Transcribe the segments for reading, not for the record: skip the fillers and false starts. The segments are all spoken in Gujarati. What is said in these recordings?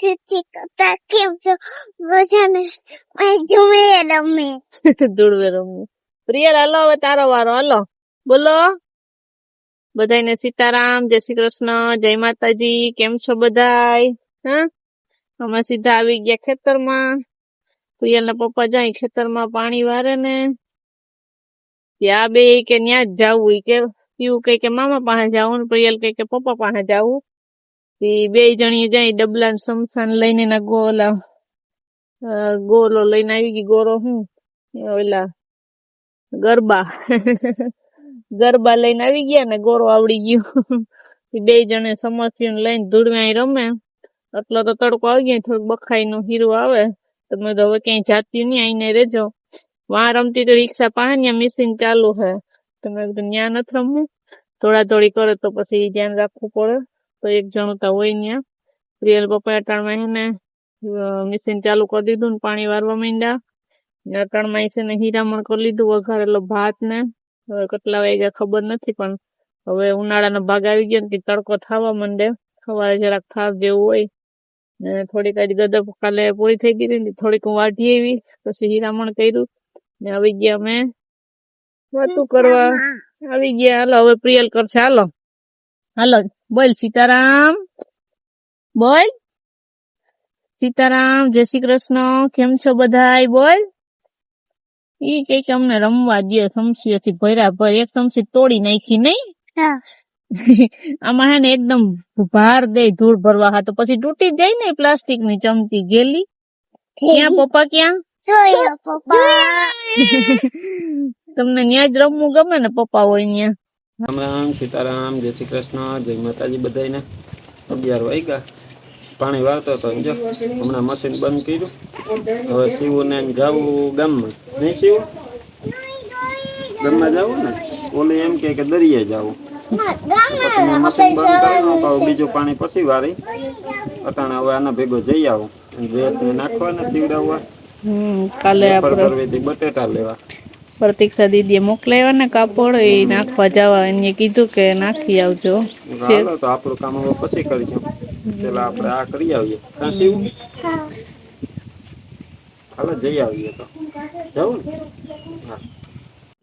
કરતા કેમ છો બધાને જુમે રમે ધૂળવે રમવું. પ્રિયલ હાલો હવે તારો વારો, હાલો બોલો બધાને સીતારામ, જય શ્રી કૃષ્ણ, જય માતાજી. કેમ છો બધાય? હા, અમે સીધા આવી ગયા ખેતરમાં. પ્રિયલ ના પપ્પા જાય ખેતરમાં પાણી વારે ને ત્યાં બે કે ન્યા જ જાવું, કે એવું કઈ કે મામા પાસે જાવું, પ્રિયલ કઈ કે પપ્પા પાસે જાવું. બે જણી જાય ડબલા સમસાન લઈને ના ગોલો લઈને આવી ગઈ. ગોરો હું ઓલા ગરબા ગરબા લઈને આવી ગયા ને ગોરો આવડી ગયો. બે જણે સમસ્યું લઈને ધૂળમાં રમે. એટલો તો તડકો આવી ગયો, થોડુંક બખાઈ નું હીરું આવે. તમે તો હવે ક્યાંય જાતી નહીં, આઈને રેજો. વાં રમતી તો રિક્ષા પાસે ત્યાં મશીન ચાલુ હે, તમે ત્યાં નથી રમવું. દોડાદોડી કરે તો પછી ધ્યાન રાખવું પડે. તો એક જણું તો હોય ત્યાં. પ્રિયલ પપ્પા અટાણમાં એને મશીન ચાલુ કરી દીધું ને પાણી વારવા માંડ્યા. અટાણમાં છે ને હીરામણ કરી લીધું, વઘારેલો ભાત ને. હવે કેટલા વાગ્યા ખબર નથી, પણ હવે ઉનાળાનો ભાગ આવી ગયો ને તડકો થવા માંડે. સવારે જરાક થાક જેવું હોય ને થોડીક જ ગદપ કાલે પૂરી થઈ ગઈ હતી, થોડીક વાઢી આવી, પછી હીરામણ કર્યું ને આવી ગયા અમે વાતું કરવા. આવી ગયા. હાલો હવે પ્રિયલ કરશે. હાલો હાલો બોલ સીતારામ, બોલ સીતારામ, જય શ્રી કૃષ્ણ. કેમ છો બધાય? બોલ. ઈ કઈક અમને રમવા દે. સમસી ભર્યા ભર એક સમસી તોડી નાખી નહીં. આમાં હે ને એકદમ ભાર દે ધૂળ ભરવા હા, તો પછી તૂટી જાય ને પ્લાસ્ટિક ની ચમચી ગેલી. ક્યાં પપ્પા ક્યાં? પપ્પા તમને ન્યા જ રમવું ગમે ને પપ્પા હોય ન્યા. રામ રામ, સીતારામ, જય શ્રી કૃષ્ણ, જય માતાજી બધાને. 11 વાગ્યા. પાણી વાળતો હતો, જો હમણાં મશીન બંધ કર્યું. હવે શિવને જવું ગામમાં. નહીં શિવ, ગામમાં જવું ને. ઓલી એમ કે દરિયે જવું. પછી મશીન બંધ કરી તો બીજું પાણી પછી વારી અટાણે હવે આના ભેગો જઈ આવું. ડ્રેસ ને નાખવાના સીવડાવવા. કાલે આપણે બટેટા લેવા પ્રતીક્ષા દીદીએ મોકલાવ્યા ને કાપડ, એ નાખવા જવા. એને કીધું કે નાખી આવજો. હાલો તો આપણું કામ હવે પછી કરીશું. પેલા આપણે આ કરી આવીએ. હાલો જઈ આવીએ. તો જવું ને. હા,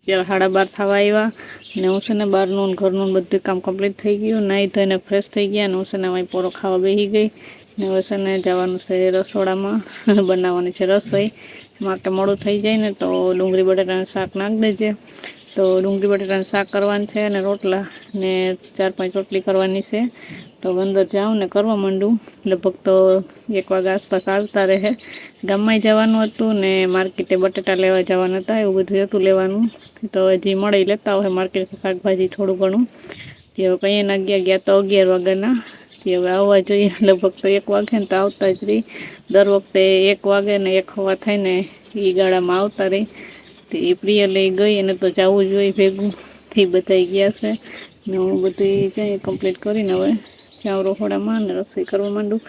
12:30 થવા આવ્યા ને હું છે ને બહારનું ઘરનું બધું કામ કમ્પ્લીટ થઈ ગયું. નાહી ધોઈને ફ્રેશ થઈ ગયા ને હું છે ને અહીં પોરો ખાવા બેસી ગઈ ને હવે છે ને જવાનું છે રસોડામાં. બનાવવાની છે રસોઈ. મારે મોડું થઈ જાય ને તો ડુંગળી બટાટાનું શાક નાખી દેજે. તો ડુંગળી બટાટાનું શાક કરવાનું છે અને રોટલા ને 4-5 રોટલી કરવાની છે. તો અંદર જાઉં ને કરવા માંડું. લગભગ તો 1 વાગ્યા આસપાસ આવતા રહે. ગામમાં જવાનું હતું ને માર્કેટે બટાટા લેવા જવાના હતા, એવું બધું હતું લેવાનું. તો હજી મળે લેતા હોય માર્કેટ શાકભાજી થોડું ઘણું. તે હવે કંઈ ના ગયા તો 11 વાગ્યાના. તે હવે આવવા જોઈએ. લગભગ તો 1 વાગે ને તો આવતા જ રહી. દર વખતે 1 વાગે ને 1 સવા થાય ને એ ગાળામાં આવતા રહી. તે એ પ્રિય લઈ ગઈ અને તો જવું જોઈએ ભેગું. થી બધા ગયા છે ને હું બધી કંઈ કમ્પ્લીટ કરીને હવે ત્યાં રસોડામાં ને રસોઈ કરવા માંડું.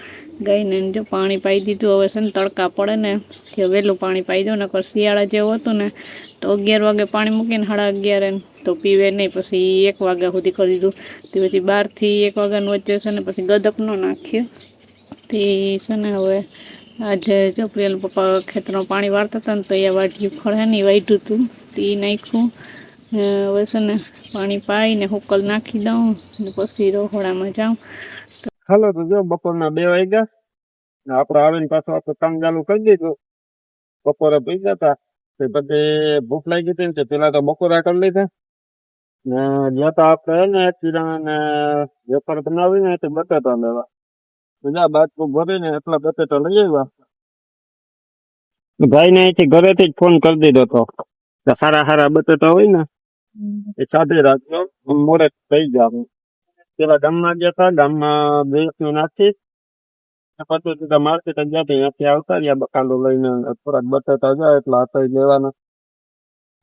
ગાયને જો પાણી પાઈ દીધું. હવે છે ને તડકા પડે ને કે વહેલું પાણી પાઈ દો. નકર શિયાળા જેવું હતું ને તો 11 વાગે પાણી મૂકીને 11:30 તો પીવે નહીં. પછી 1 વાગ્યા સુધી કરી દીધું. તે પછી 12 થી 1 વાગ્યાનું વચ્ચે છે ને પછી ગદપ ન નાખીએ. તે છે ને હવે આજે જો પ્રિયલ પપ્પા ખેતરમાં પાણી વાળતા હતા ને તો એ વાટ્યું ખળે ને વાઢ્યું હતું તે નાખ્યું. હવે છે ને પાણી પાઈને હુકલ નાખી દઉં ને પછી રસોડામાં જાઉં. હાલો તો જો બપોરના 2 વાગ્યા. આપણે આવીને પાછું આપણે કામ ચાલુ કરી દીધું. બપોરે પૈસા હતા પછી ભૂખ લાગી હતી ને પેલા તો બપોરા કરી લીધા ને જ્યાં તો આપણે ને કિરાણા ને વેફર બનાવીને તે બટેટા લેવા. બીજા બાજુ ભરીને એટલા બટેટા લઈ આવ્યા. ભાઈ ને અહીંથી ઘરેથી જ ફોન કરી દીધો હતો. સારા બટેટા હોય ને એ સાદે રાખજો, મોડે થઈ જાય. પેલા ગામમાં ગયા હતા, ગામમાં 2 નાખી પછી સીધા માર્કેટ ગયા હતા. ત્યાંથી આવતા રહ્યા બકાલો લઈને થોડાક બટેટા જાય એટલે હાથે લેવાના.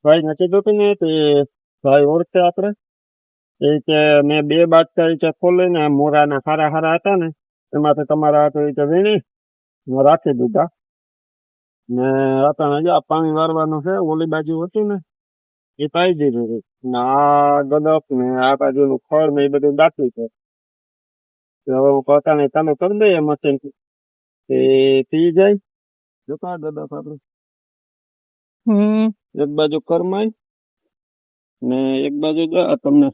ભાઈ ને કીધું હતું ને તે ભાઈ ઓળખે આપણે એ કે મેં 2 બાટકા ખોલીને મોરાના સારા હતા ને એમાંથી તમારા હાથે વીણી રાખી દીધા ને હતા. પાણી વારવાનું છે ઓલી બાજુ હતું ને એ પાઈ દીધું છે ને આ ગદપ ને આ બાજુનું ખડ ને એ બધું દાખવી છે. હવે હું પોતાને ચાલુ કરી દઈએ મશીન તે પી જાય જો કા દાદા આપડે એક બાજુ કરમાય ને એક બાજુ જો આ તમને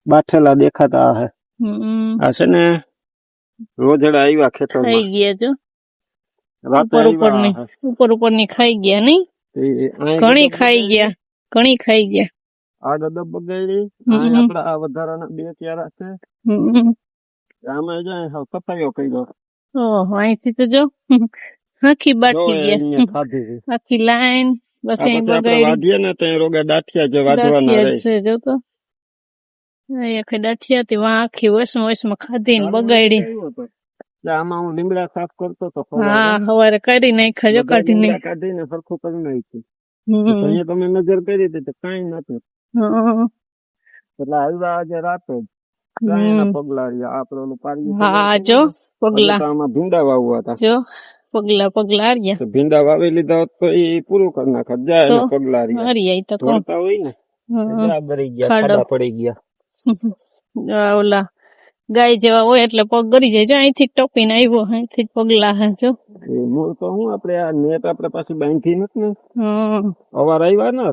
બાઠેલા દેખાતા હે આ છે ને રોજડા આવ્યા ખેતરમાં ખાઈ ગયા જો રાતે ઉપર ઉપર ની આવ્યા ઉપર ઉપર ની ખાઈ ગયા નહીં ઘણી ખાઈ ગયા ઘણી ખાઈ ગયા આ ગદબ બગાડી હમ. આપડા આ વધારાના બે ક્યારા છે આમાં જાય હાવ સફાઈઓ કર્યો ઓહો અહીંથી તો જો આખી જો બાટકી ગયા અહીંયા ખાધી છે. આખી લાઈન બસ આ અહીં પછી આપણે બગાડી વાઢીએ ને તો એ રોગા દાઠિયા જે વાઢવાના દાઠિયા રહે જ છે જો તો અહીં આખી દાઠિયા હતી વાં આખી વસમાં ખાધી ને બગાડી એટલે આમાં હું લીમડા સાફ કરતો તો હા સવારે કરી નાખ્યા જો કાઢી નાખ્યા કાઢીને સરખું કરી નાખ્યું હમ. અહીંયા તમે નજર કરી હતી તો કઈ નતું હમ. એટલે આવ્યા આજે રાતે જ ત્યાં એના પગલા રહ્યા આપડે ઓલું પાડી હા જો પગલા આમાં ભીંડા વાવવા હતા જો પગલા પગલા રહ્યા તો ભીંડા વાવી લીધા હોત તો એ પૂરું કરી નાખત જાય તો એના પગલા રહ્યા હરિયા તો કોણ ધોળતા હોય ને હમ. બરાબર ગયા ખાડા. ખાડા પડી ગયા આ ઓલા ગાય જેવા હોય એટલે પગ ગરી જાય જો અહીંથી ટપીને આવ્યો અહીંથી જ પગલા હે જો એ મૂળ તો હું આપડે આ નેટ આપડે પાછી બાંધી નથી ને હમ. અવાર આવ્યા ને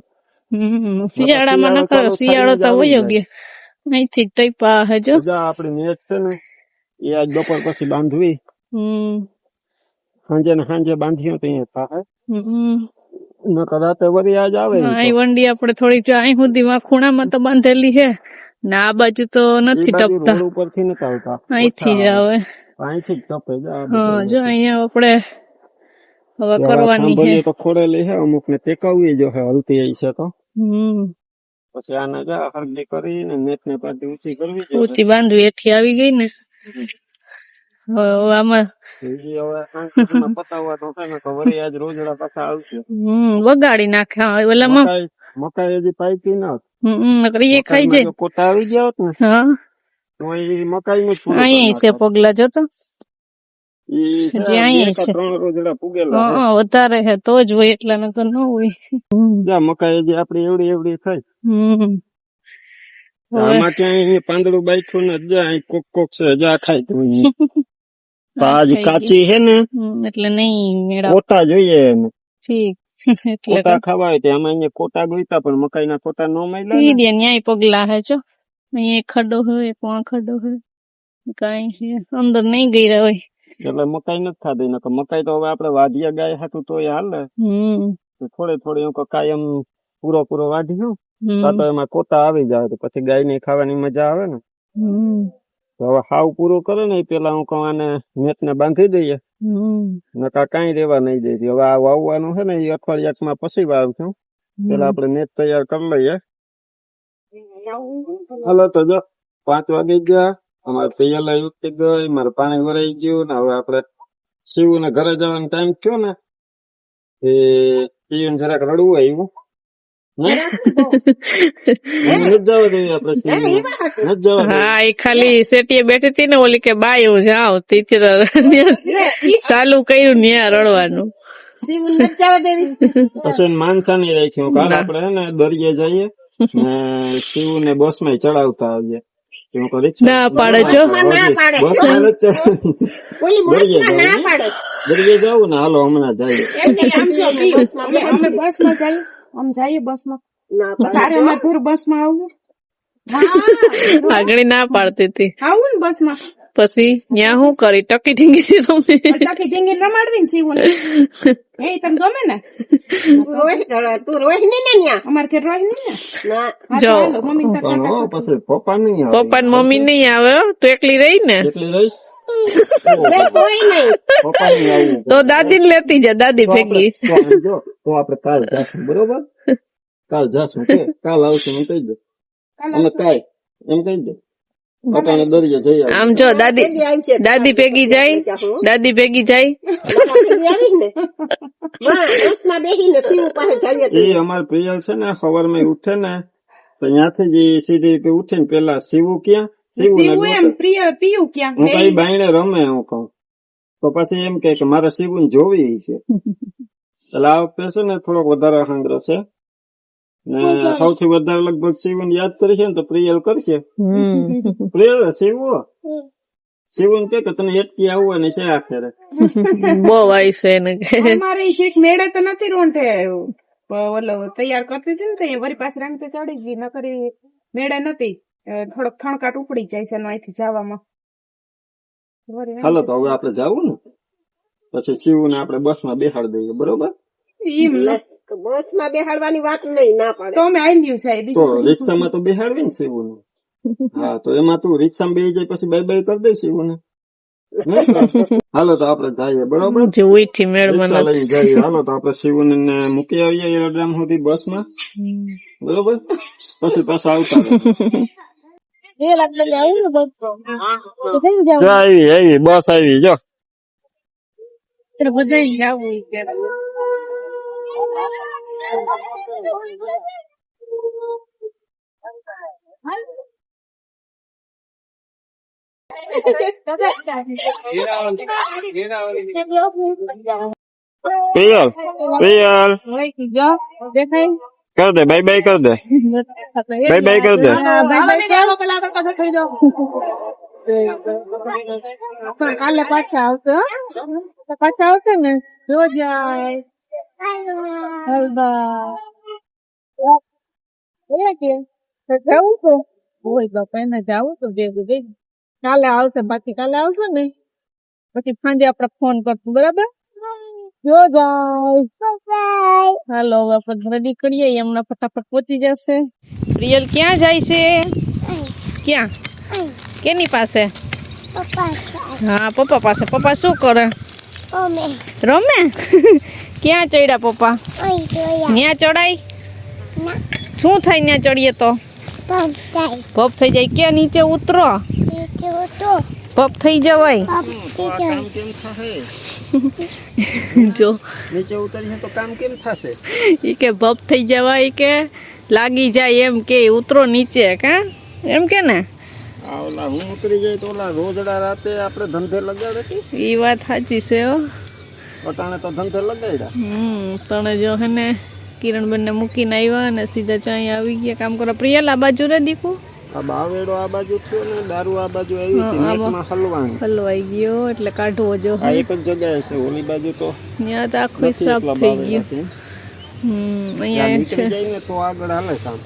શિયાળામાં ન કરો શિયાળો તો વયો ગયો અહીંથી જ ટપ્યા હે જો આપડી નેટ છે ને એ આજ બપોર પછી બાંધવી હમ. સાંજે ને સાંજે બાંધ્યો તો અહીંયા થાય હમ. નકર રાતે વળી આજ આવે ઈ તો. અહીં વંડી આપડે થોડીક જો અહીં સુધીમાં ખૂણામાં તો બાંધેલી છે ને આ બાજુ તો નથી ઈ બાજુ ટપતા રોડ ઉપરથી નથી આવતા અહીંથી જ આવે અહીંથી જ ટપે છે આ હા બધું. જો અહીંયા આપડે હવે ત્યાં કરવાની છે થાંભલીઓ તો ખોડેલી છે અમુક ને ટેકાવવી જો છે હલતી આવી છે તો હમ. પછી આને જા હરદી કરીને નેટ ને પાછી ઊંચી કરવી જોઈએ ઊંચી બાંધવી એથી આવી ગઈ ને હવે આમાં ઈ હવે સાંજ સુધીમાં પતાવવા તો થાય ને તો વળી આજ રોજડા પાછા આવશે બગાડી નાખે હા, ઓલામાં મકાઈ હજી પાકી ના નકર એ ખાઈ જાય કોટા આવી ગયા હોત ને હા તો એ મકાઈ નું અહીંયા છે પગલા જો તો ઈ છે, હજી અહીંયા બે કે છે. ત્રણ રોજડા પુગેલા છે. હા વધારે છે તો જ હોય એટલા નકર ન હોય જા મકાઈ હજી આપડી એવડી એવડી થઈ હમ. હવે આમાં ક્યાંય અહીંયા પાંદડું બાઈઠું ને જા અહીં કોક કોક છે જા ખાય તો આજ કાચી છે ને એટલે નહીં મેળા કોટા જોઈએ એને ઠીક એટલે કોટા ખાવા હોય તો આમાં અહીંયા કોટા ગોઈતા પણ મકાઈ ના કોટા ન મળ્યા ઈ ને. દે ન્યાય પગલા હે જો અહીંયા એક ખડો હોય એક વાં ખડો હોય કઈ છે અંદર નહીં ગઈ રહ્યા હોય એટલે મકાઈ નથી ખાધી નકર મકાઈ તો હવે આપડે વાઢિયા ગાય હતું તો એ હાલે થોડે થોડે હું કાયમ પૂરો વાઢ્યું તો એમાં કોટા આવી જાય તો પછી ગાય ને ખાવાની મજા આવે ને તો હવે હાવ પૂરું કરે ને એ પેલા હું કહું આને નેટ ને બાંધી દઈએ નકા કઈ રેવા નહીં દે હવે આ વાવવાનું છે ને એ અઠવાડિયામાં પછી વાવશું પેલા આપડે નેટ તૈયાર કરી લઈએ હાલો તો જો 5 વાગી ગયા અમારે તૈયાર ઉઠી ગઈ મારે પાણી ભરાઈ ગયું ને હવે આપડે શિવ ને ઘરે જવાનો ટાઈમ થયો ને એ શિવ ને જરાક રડવું આવ્યું હા એ ખાલી સેટીએ બેઠી હતી ને ઓલી કે બાય હું જાઉં તેથી ચાલુ કર્યું ને રડવાનું પછી માનસા ની રાખ્યું કાલ આપડે ને દરિયે જઈએ ને શિવ ને બસ માં ચડાવતા આવીએ ના પાડે છો દરિયે જવું ને હાલો હમણાં જઈએ અમે બસ માં જઈએ આમ જઈએ બસ માં તારે અમારે ઘર બસ માં આવું આગળ ના પાડતી હતી આવું ને બસ માં પછી ત્યાં શું કરી ટકી ઢીંગી રમી તાકી ઢીંગી રમાડવી ને સીવું એ તને ગમે ને તું રોહિત ને અમારે ઘર રોય ને જો મમ્મી પણ પછી પપ્પા નહીં પપ્પા ને મમ્મી નહીં આવે હો, તું એકલી રહી ને એટલી રહીશ કોઈ નહીં પપ્પા નહીં આવું તો દાદી ને લેતી જા દાદી ભેગી તો આપડે કાલ જાશું બરોબર કાલ જાશું કાલ આવશું એમ કહી દે અમે કાલ એમ કહી દે પપ્પાને દરિયે જઈ આવીએ. આમ જો દાદી ભેગી જાય દાદી ભેગી જાય એ અમાર પ્રિયલ છે ને સવાર માં ઉઠે ને તો ત્યાંથી જ ઈ સીધી ઉઠી ને પેલા સીવું ક્યાં સીવું ને સીવું એમ પ્રિય પીયું ક્યાં હું કઈ બાયણે રમે હું કઉ તો પછી એમ કે મારે સીવું જોવી છે એટલે આ વખતે છે ને થોડોક વધારે હાંગરો છે ને સૌથી વધારે લગભગ સીવન યાદ કરશે ને તો પ્રિયલ કરશે પ્રિયલ શિવન કે તને હેતકી આવવું ને છે આખરે બહુ આવીશ એને કે અમારે ઈ શેખ મેળે તો નથી રોંઢે ઓલો તૈયાર કરતી હતી ને તો એ વળી પાછી રાંગ ચડી ગઈ ન કરી મેળે નથી થોડોક થણકાટ ઉપડી જાય છે અહીંથી જવામાં હાલો તો હવે આપણે જાવું ને પછી શિવને આપણે બસમાં બેહાડી દઈએ બરોબર બસ માં બેહાડવાની વાત નહીં ના પડે તો અમે આવ્યું છે તો રિક્ષામાં તો બેહાડવી ને શિવને હા તો એમાં તું રિક્ષામાં બેસી જાય પછી બાય બાય કરી દે શિવને હાલો તો આપણે જઈએ બરોબર જે ઉઈથી મેળમાં રિક્ષા લઈને જઈએ હાલો તો આપણે શિવને મૂકી આવીએ એરોડ્રામ સુધી બસમાં બરોબર પછી પાછા આવતા આવી બસ આવી જો પ્રિયલ પ્રિયલ કર દે બાય બાય કર દે બાય બાય કર દે કાલે પાછા આવશે ને જો જાય જવું તો હોય બાપા એને જવું તો ભેગું કાલે આવશે બાકી કાલે આવશે ને પછી સાંજે આપડે ફોન કરશું બરાબર જો જાય હાલો હવે આપડે રેડી કરીએ એમના ફટાફટ પહોંચી જશે પ્રિયલ ક્યાં જાય છે ક્યાં કેની પાસે હા પપ્પા પાસે પપ્પા શું કરે રમે ક્યાં ચડ્યા પપ્પા ન્યા ચડાય શું થાય ન્યા ચડીએ તો ભપ થઈ જાય કે નીચે ઉતરો ભપ થઈ જવાય કામ કેમ થશે જો નીચે ઉતરીએ તો કામ કેમ થશે ઈ કે ભપ થઈ જવાય કે લાગી જાય એમ કે ઉતરો નીચે કા એમ કે ને ઓલા હું ઉતરી જાય તો ઓલા રોજડા રાતે આપણે ધંધે લગાડે ઈ વાત સાચી છે હો અટાણે તો ધંધે લગાડ્યા તને જો હે ને કિરણબેન ને મૂકીને આવ્યા અને સીધા ચાઈ આવી ગયા કામ કરો પ્રિયલ આ બાજુ રે દીકુ આ બાવેડો આ બાજુ થયો ને દારૂ આ બાજુ આવી છે નેટમાં હલવાણી હલવાઈ ગયો એટલે કાઢવો જો આ એક જ જગ્યાએ છે ઓલી બાજુ તો ત્યાં તો આખું સાફ થઈ ગયું અહીંયા છે જાય ને તો આગળ હાલે કામ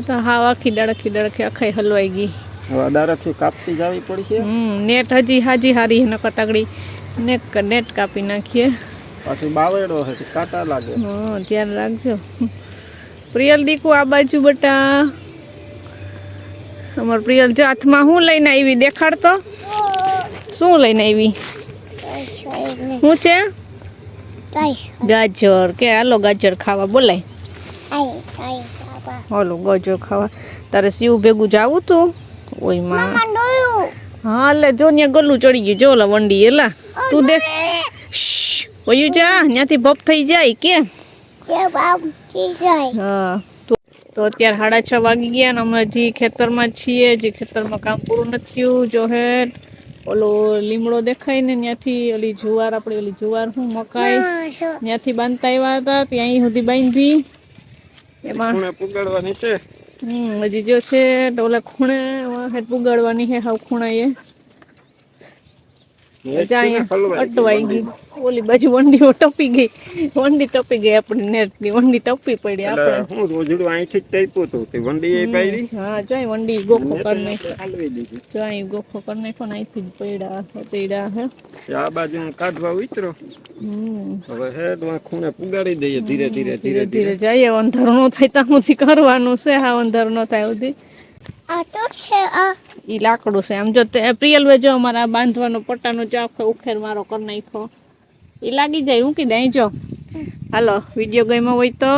તો હા આખી ડાળખી આખાઈ હલવાઈ ગઈ હવે ડાળખી કાપતી જવી પડશે નેટ હજી હારી ન કતાગડી નેટ કાપી નાખીએ પાછી બાવેડો છે કાંટા લાગે ધ્યાન રાખજો પ્રિયલ દીકુ આ બાજુ બટા અમાર પ્રિયલ જો હાથમાં શું લઈને આવી દેખાડતો શું લઈને આવી શું છે ગાજર કે હાલો ગાજર ખાવા બોલાય હાલો ગાજર ખાવા તારે શિવ ભેગું જાવું તું ઓય માં હા લે જો ત્યાં ગલું ચડી ગયું જો લા વંડી એલા તું દેખ ઓયું જા ત્યાંથી ભપ થઈ જાય કે હા તો અત્યારે 6:30 વાગી ગયા ને અમે હજી ખેતરમાં છીએ હજી ખેતરમાં કામ પૂરું નથી થયું જો હે ઓલો લીમડો દેખાય ને ત્યાંથી ઓલી જુવાર આપણી ઓલી જુવાર હું મકાઈ ત્યાંથી બાંધતા આવ્યા હતા ત્યાં અહીં સુધી બાંધી એમાં પુગાડવાની છે હજી જો છે ઓલા ખૂણે પુગાડવાની છે હાવ ખૂણાએ અટવાઈ ગઈ ઓલી બાજુ વંડી ટપી ગઈ આપણી નેટ ની વંડી ટપી પડી આપણે હું રોજડું અહીંથી જ ટાઈપું હતું તે વંડી એ પાડી હા જોઈ વંડી ગોખો કરી નાખી જોઈ ગોખો કરી નાખો ને અહીંથી જ પડ્યા હે આ બાજુ કાઢવા ઉતરો હવે હેડ ખૂણે પુગાડી દઈએ ધીરે ધીરે જઈએ અંધારું ન થાય ત્યાં સુધી કરવાનું છે હા અંધારું ન થાય સુધી ઈ લાકડું છે આમ જો પ્રિયલ જો અમારા બાંધવાનો પટ્ટાનો ચાખો ઉખેર મારો કરી નાખો ઈ લાગી જાય મૂકી દે જો હાલો વિડીયો ગમ્યો હોય તો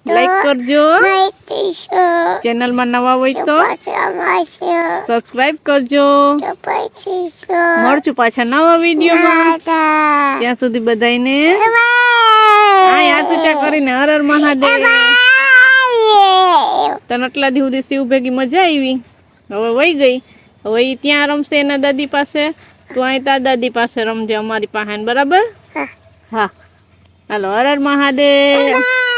લાઈક કરજો ચેનલમાં નવા હોય તો સબસ્ક્રાઇબ કરજો મળશું પાછા નવા વિડીયોમાં ત્યાં સુધી બધાને હાથ ઊંચા કરીને હર હર મહાદેવ તને આટલા દી સુધી શિવ ભેગી મજા આવી હવે વહી ગઈ હવે ઈ ત્યાં રમશે એના દાદી પાસે તું અહીં તાર દાદી પાસે રમજે અમારી પાસે બરાબર હા હાલો હર હર મહાદેવ